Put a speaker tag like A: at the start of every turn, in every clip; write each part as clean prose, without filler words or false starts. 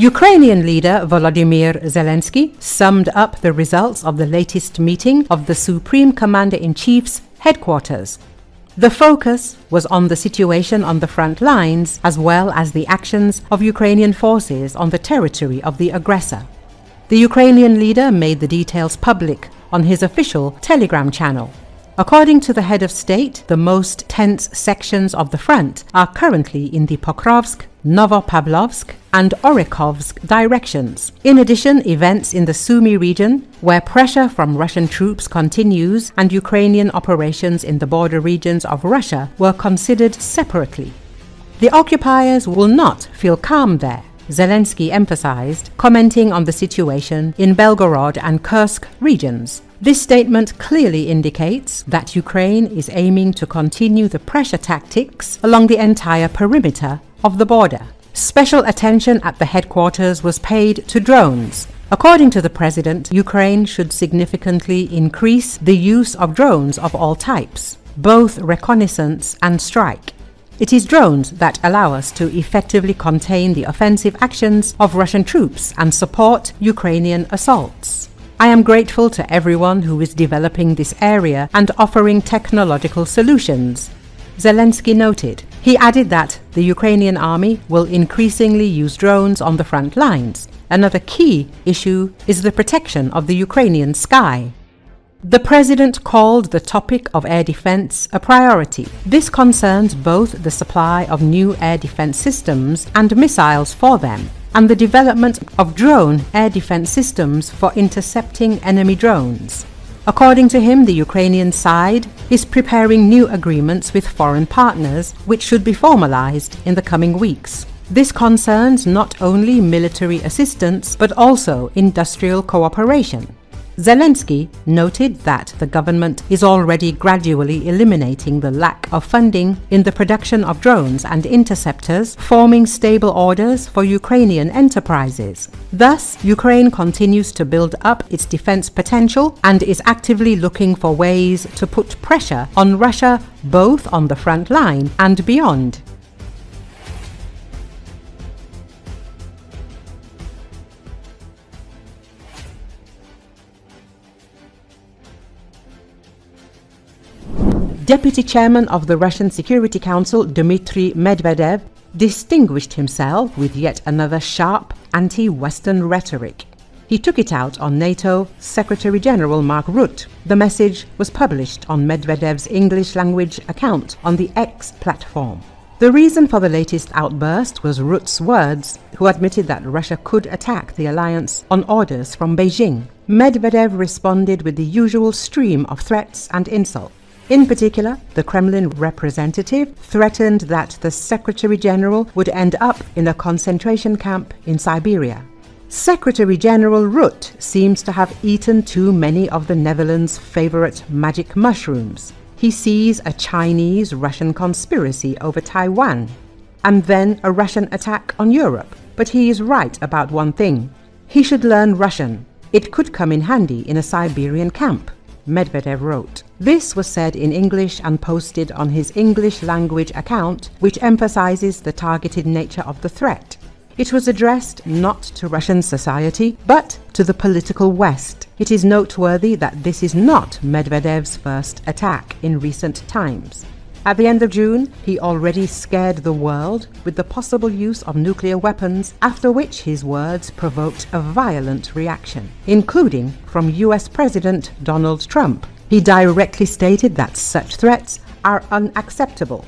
A: Ukrainian leader Volodymyr Zelensky summed up the results of the latest meeting of the Supreme Commander-in-Chief's headquarters. The focus was on the situation on the front lines as well as the actions of Ukrainian forces on the territory of the aggressor. The Ukrainian leader made the details public on his official Telegram channel. According to the head of state, the most tense sections of the front are currently in the Pokrovsk, Novopavlovsk and Orekhovsk directions. In addition, events in the Sumy region, where pressure from Russian troops continues, and Ukrainian operations in the border regions of Russia were considered separately. The occupiers will not feel calm there, Zelensky emphasized, commenting on the situation in Belgorod and Kursk regions. This statement clearly indicates that Ukraine is aiming to continue the pressure tactics along the entire perimeter of the border. Special attention at the headquarters was paid to drones. According to the president, Ukraine should significantly increase the use of drones of all types, both reconnaissance and strike. It is drones that allow us to effectively contain the offensive actions of Russian troops and support Ukrainian assaults. I am grateful to everyone who is developing this area and offering technological solutions, Zelensky noted. He added that the Ukrainian army will increasingly use drones on the front lines. Another key issue is the protection of the Ukrainian sky. The president called the topic of air defense a priority. This concerns both the supply of new air defense systems and missiles for them, and the development of drone air defense systems for intercepting enemy drones. According to him, the Ukrainian side is preparing new agreements with foreign partners, which should be formalized in the coming weeks. This concerns not only military assistance, but also industrial cooperation. Zelensky noted that the government is already gradually eliminating the lack of funding in the production of drones and interceptors, forming stable orders for Ukrainian enterprises. Thus, Ukraine continues to build up its defense potential and is actively looking for ways to put pressure on Russia both on the front line and beyond. Deputy Chairman of the Russian Security Council, Dmitry Medvedev, distinguished himself with yet another sharp anti-Western rhetoric. He took it out on NATO Secretary-General Mark Rutte. The message was published on Medvedev's English-language account on the X platform. The reason for the latest outburst was Rutte's words, who admitted that Russia could attack the alliance on orders from Beijing. Medvedev responded with the usual stream of threats and insults. In particular, the Kremlin representative threatened that the Secretary-General would end up in a concentration camp in Siberia. Secretary-General Rutte seems to have eaten too many of the Netherlands' favorite magic mushrooms. He sees a Chinese-Russian conspiracy over Taiwan, and then a Russian attack on Europe. But he is right about one thing. He should learn Russian. It could come in handy in a Siberian camp, Medvedev wrote. This was said in English and posted on his English-language account, which emphasizes the targeted nature of the threat. It was addressed not to Russian society, but to the political West. It is noteworthy that this is not Medvedev's first attack in recent times. At the end of June, he already scared the world with the possible use of nuclear weapons, after which his words provoked a violent reaction, including from US President Donald Trump. He directly stated that such threats are unacceptable.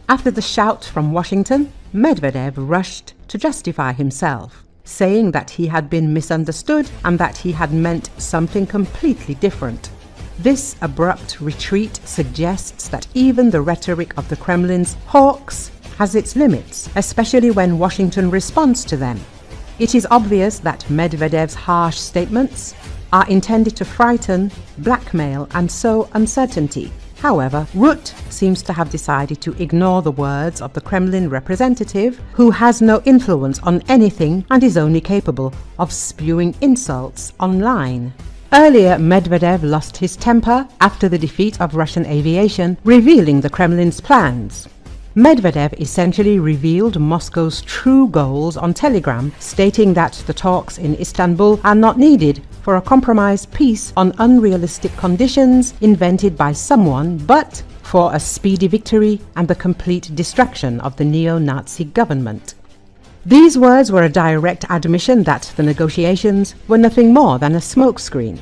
A: After the shout from Washington, Medvedev rushed to justify himself, saying that he had been misunderstood and that he had meant something completely different. This abrupt retreat suggests that even the rhetoric of the Kremlin's hawks has its limits, especially when Washington responds to them. It is obvious that Medvedev's harsh statements are intended to frighten, blackmail, and sow uncertainty. However, Rutte seems to have decided to ignore the words of the Kremlin representative, who has no influence on anything and is only capable of spewing insults online. Earlier, Medvedev lost his temper after the defeat of Russian aviation, revealing the Kremlin's plans. Medvedev essentially revealed Moscow's true goals on Telegram, stating that the talks in Istanbul are not needed for a compromised peace on unrealistic conditions invented by someone, but for a speedy victory and the complete destruction of the neo-Nazi government. These words were a direct admission that the negotiations were nothing more than a smokescreen.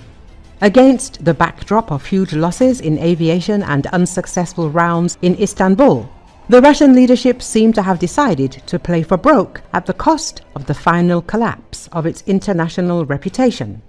A: Against the backdrop of huge losses in aviation and unsuccessful rounds in Istanbul, the Russian leadership seemed to have decided to play for broke at the cost of the final collapse of its international reputation.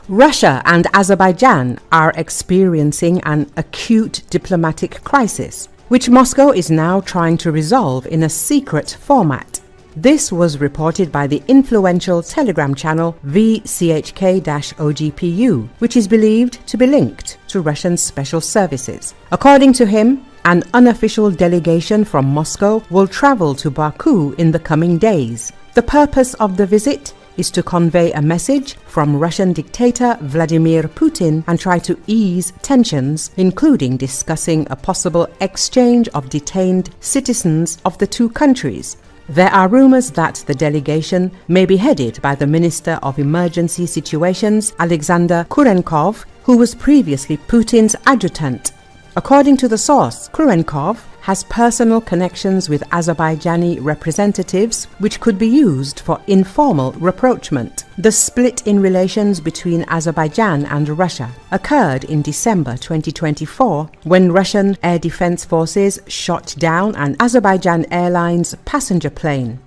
A: Russia and Azerbaijan are experiencing an acute diplomatic crisis, which Moscow is now trying to resolve in a secret format. This was reported by the influential Telegram channel VCHK-OGPU, which is believed to be linked to Russian special services. According to him, an unofficial delegation from Moscow will travel to Baku in the coming days. The purpose of the visit is to convey a message from Russian dictator Vladimir Putin and try to ease tensions, including discussing a possible exchange of detained citizens of the two countries. There are rumors that the delegation may be headed by the Minister of Emergency Situations, Alexander Kurenkov, who was previously Putin's adjutant. According to the source, Kurenkov has personal connections with Azerbaijani representatives, which could be used for informal rapprochement. The split in relations between Azerbaijan and Russia occurred in December 2024 when Russian air defense forces shot down an Azerbaijan Airlines passenger plane.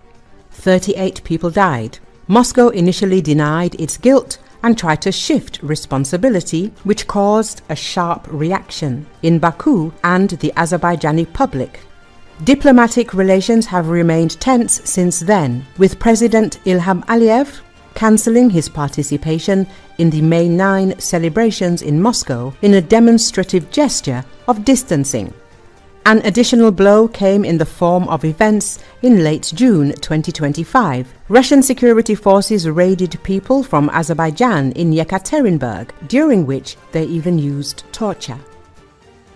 A: 38 people died. Moscow initially denied its guilt and tried to shift responsibility, which caused a sharp reaction in Baku and the Azerbaijani public. Diplomatic relations have remained tense since then, with President Ilham Aliyev cancelling his participation in the May 9 celebrations in Moscow in a demonstrative gesture of distancing. An additional blow came in the form of events in late June 2025. Russian security forces raided people from Azerbaijan in Yekaterinburg, during which they even used torture.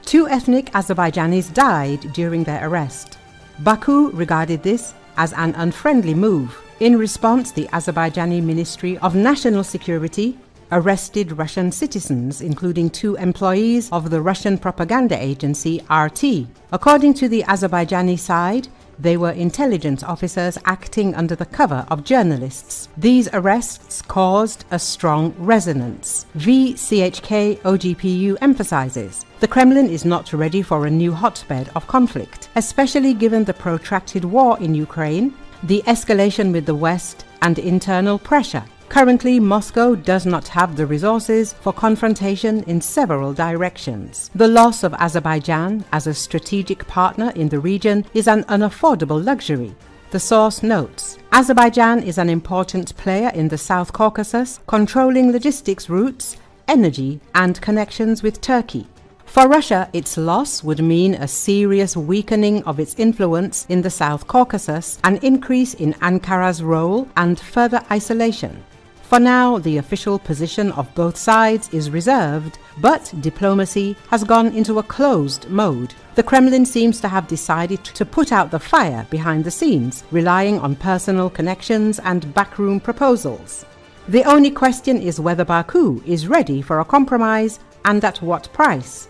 A: 2 ethnic Azerbaijanis died during their arrest. Baku regarded this as an unfriendly move. In response, the Azerbaijani Ministry of National Security arrested Russian citizens, including 2 employees of the Russian propaganda agency RT. According to the Azerbaijani side, they were intelligence officers acting under the cover of journalists. These arrests caused a strong resonance. VCHK-OGPU emphasizes the Kremlin is not ready for a new hotbed of conflict, especially given the protracted war in Ukraine, the escalation with the West, and internal pressure. Currently, Moscow does not have the resources for confrontation in several directions. The loss of Azerbaijan as a strategic partner in the region is an unaffordable luxury. The source notes, Azerbaijan is an important player in the South Caucasus, controlling logistics routes, energy, and connections with Turkey. For Russia, its loss would mean a serious weakening of its influence in the South Caucasus, an increase in Ankara's role, and further isolation. For now, the official position of both sides is reserved, but diplomacy has gone into a closed mode. The Kremlin seems to have decided to put out the fire behind the scenes, relying on personal connections and backroom proposals. The only question is whether Baku is ready for a compromise and at what price.